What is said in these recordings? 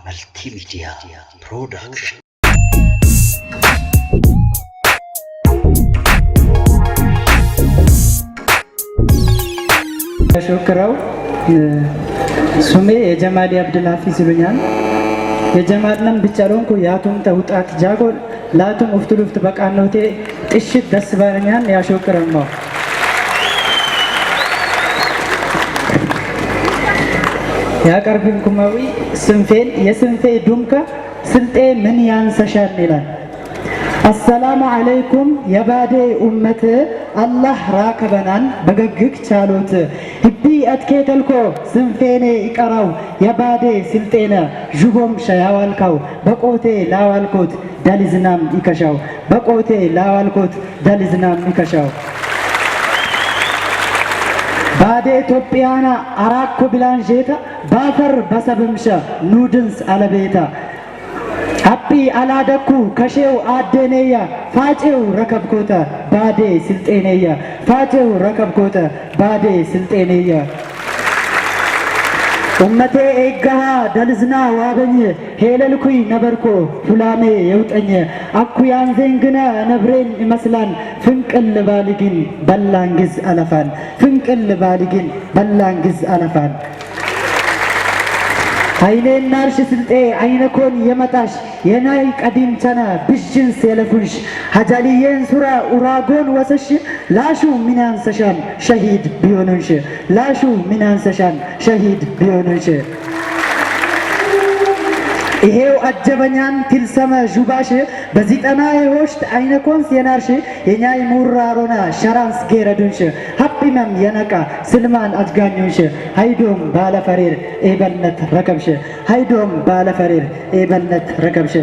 መልቲሚዲያ ፕሮዳክሽን ተሽከራው ሱሜ የጀማዲ አብዱልሐፊዝ ይሉኛል። የጀማድነም ብቻሎንኩ ያቱም ተውጣት ጃጎል ላቱም ኡፍቱሉፍት በቃኖቴ ጥሽት ደስ ባለኛል ያሾክረማ ያቀርብን ኩማዊ ስንፌን የስንፌ ዱምካ ስልጤ ምን ያንሰሻል ይላል። አሰላሙ አለይኩም የባዴ ኡመት አላህ ራከበናን በገግግ ቻሎት ህቢ አትኬተልኮ ስንፌኔ ይቀራው የባዴ ስልጤነ ዥቦም ሸያዋልካው በቆቴ ላዋልኮት ዳልዝናም ይከሻው በቆቴ ላዋልኮት ዳልዝናም ይከሻው ባዴ ኢትዮጵያና አራኮ ብላንጄታ ባፈር በሰብምሻ ኑድንስ አለቤታ አቢ አላደኩ ከሼው አደኔያ ፋጬው ረከብኮተ ባዴ ስልጤኔያ ፋጬው ረከብኮተ ባዴ ስልጤኔያ ኡመቴ ኤጋሃ ደልዝና ዋበኝ ሄለልኩይ ነበርኮ ፉላሜ የውጠኝ አኩያን ዘንግነ ነብሬን ይመስላል ፍንቅል ባልግን በላንግዝ አለፋን ፍንቅል ባልግን በላንግዝ አለፋን አይኔን ናርሽ ስልጤ አይነኮን የመጣሽ የናይ ቀዲም ተና ብጅንስ የለፉሽ ሀጃሊየን ሱራ ኡራጎን ወሰሽ ላሹ ሚናንሰሻን ሸሂድ ቢሆንሽ ላሹ ሚናንሰሻን ሸሂድ ቢሆንሽ ይሄው አጀበኛን ትልሰመ ጁባሽ በዚህ ጠና የሆሽት አይነኮንስ የናርሽ የኛይ ሙራሮና ሸራንስ ጌረዱንሽ ሀቢመም የነቃ ስልማን አጅጋኙንሽ ሃይዶም ባለፈሬር ኤበልነት ረከብሽ ሃይዶም ባለፈሬር ኤበልነት ረከብሽ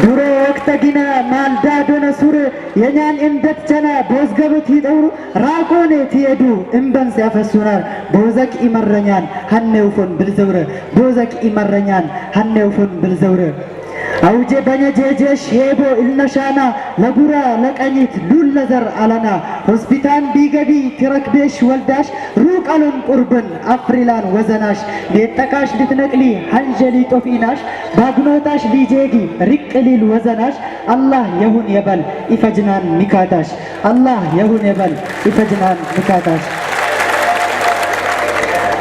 ዱሮ ወቅተጊና ማልዳ ዶነ ሱር የኛን እንደት ቸና ቦዝገቡት ይጠውሩ ራቆኔ ትሄዱ እንበንስ ያፈሱናል ቦዘቅ ይመረኛል ሀኔውፎን ብልዘውረ ቦዘቅ ይመረኛል ሀኔውፎን ብልዘውረ አውጄ በነጄጄሽ ሄቦ ኢልነሻና ለጉራ ለቀኝት ሉለዘር አለና ሆስፒታል ቢገቢ ትረክቤሽ ወልዳሽ ሩቀሉን ቁርብን አፍሪላን ወዘናሽ ኔጠቃሽ ልትነቅሊ ሀንጀሊ ጦፊናሽ ባግኖታሽ ሊጄጊ ሪቅሊል ወዘናሽ አላህ የሁን የበል ኢፈጅናን ሚካታሽ አላህ የሁን የበል ኢፈጅናን ሚካታሽ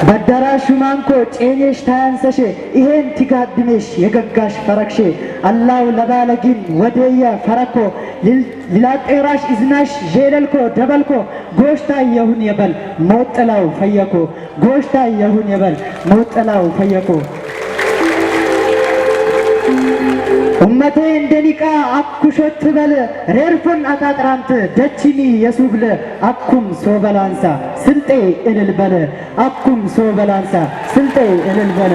በዳራሹ ማንኮ ጬኔሽ ታያንሰሽ ይሄን ትጋድሜሽ የገጋሽ ፈረክሽ አላው ለባለጊን ወደየ ፈረኮ ሊላጤራሽ ኢዝናሽ ጄለልኮ ደበልኮ ጎሽታ የሁን የበል ሞጥላው ፈየኮ ጎሽታ የሁን የበል ሞጥላው ፈየኮ ኡመቴ እንደኒቃ አኩሾት በል ሬርፎን አታጥራንት ደችኒ የሱብለ አኩም ሶበላንሳ ስልጤ እልል በለ አኩም ሶበላንሳ ስልጤ እልል በለ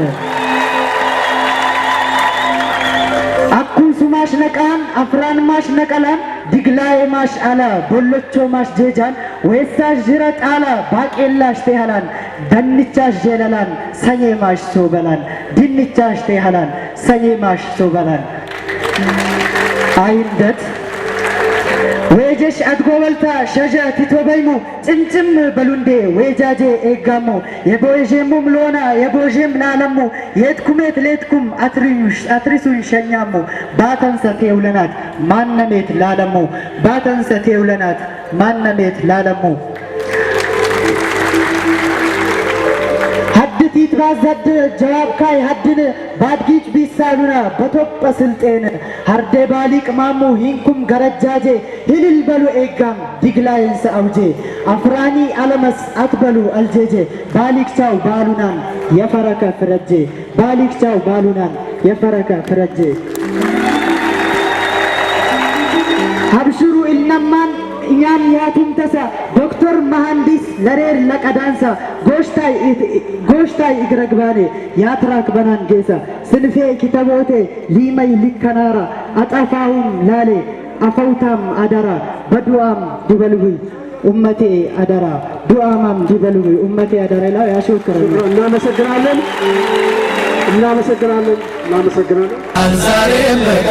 አኩም ሱማሽ ነቃን አፍራን ማሽ ነቀላን ድግላይ ማሽ አላ ቦሎቾ ማሽ ጄጃን ወይሳሽ ጅረት አላ ባቄላሽ ተያላን ደንቻሽ ጀለላን ሰኔ ማሽ ሶበላን ድንቻሽ ተያላን ሰኔ ማሽ ሶበላን አይንደት ወጀሽ አድጎበልታ ሸጀ ትቶበይሙ ጭምጭም በሉንዴ ወጃጄ ኤጋሙ የቦጀሙም ሎና የቦጀም ላለሙ የትኩሜት ሌትኩም አትሪሱን ሸኛሙ ባተንሰት የውለናት ማነሜት ላለሙ ባተንሰት የውለናት ማነሜት ላለሙ ይትባዘድ ጀዋብ ካይ ሀድን ባድጊጭ ቢሳሉና በቶጳ ስልጤን ሀርዴ ባሊቅ ማሙ ሂንኩም ገረጃጄ ህልል በሉ ኤጋም ዲግላይንስ አውጄ አፍራኒ አለመስ አትበሉ አልጄጄ ባሊክቻው ባሉናን የፈረከ ፍረጄ ባሊክቻው ባሉናን የፈረከ ፍረጄ አብሽሩ ኢልነማን እኛም ያቱም ተሳ ዶክተር መሐንዲስ ለሬር ለቀዳንሳ ጎሽታይ ይግረግባኔ ያትራክ በናን ጌሳ ስንፌ ኪተቦቴ ሊመይ ሊከናራ አጠፋሁም ላሌ አፈውታም አደራ በዱአም ዲበልጉይ ኡመቴ አደራ ዱአማም ዲበልጉይ ኡመቴ አደራ ላይ ያሾክራል። እናመሰግናለን እናመሰግናለን እናመሰግናለን። አንሳሬም በጋ